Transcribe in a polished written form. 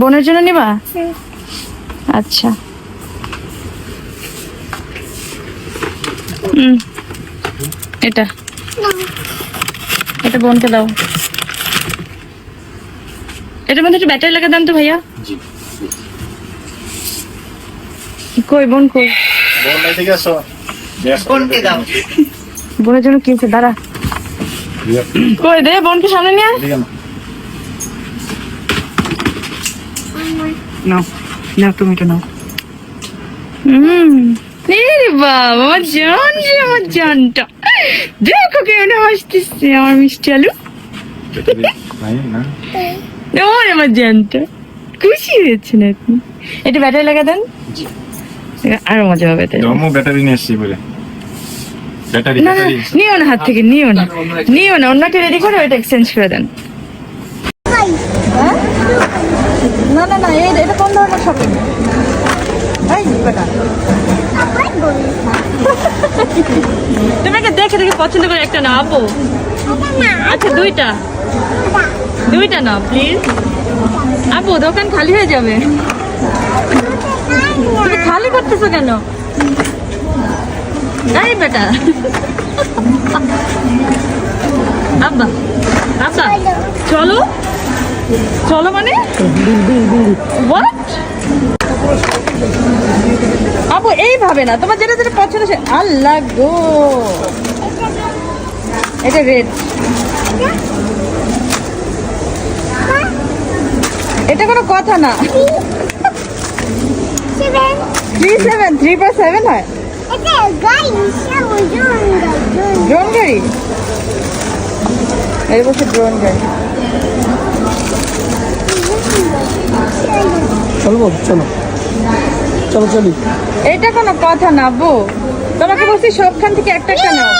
বোনের জন্য নিবা? আচ্ছা। এটা এটা বোনকে দাও। এটার মধ্যে একটু ব্যাটারি লাগা দেন তো ভাইয়া। কই বোন কই? বোনের জন্য কি আছে দাঁড়া। কই দে বোনকে সামনে নিয়ে। নাও নাও তুমি এটা নাও। বাবা আমার জান রে, আমার জানটা দেখো কেমন হাসতেছে আমার মিষ্টি আলু। আমার জানটা খুশি হয়েছে না আপনি? এটা ব্যাটারি লাগা দেন, আরো মজা হবে। ব্যাটারি নিয়ে এসছি বলে না না নিও না, হাত থেকে নিও না, নিও না, অন্যটা রেডি করে ওইটা এক্সচেঞ্জ করে দেন। না না না, এটা কোন ধরনের শপিং? তুমি একটা দেখে দেখে পছন্দ করে একটা নাও আপু। আচ্ছা দুইটা দুইটা নাও প্লিজ আপু, দোকান খালি হয়ে যাবে। তুমি খালি করতেছো কেন? এই বেটা আব্বা আব্বা চলো চলো মানে হোয়াট? আপু এইভাবে না, তোমার যেটা যেটা পছন্দ সে। আল্লাহ গো, এটা রেড, এটা কোনো কথা না। 3/7 হয় ড্রোন গাড়ি। এই বছর ড্রোন গাড়ি। চলবো, চলো চলো চলি। এটা কোনো কথা না বউ, তোমাকে বলছি সবখান থেকে একটা একটা নাও।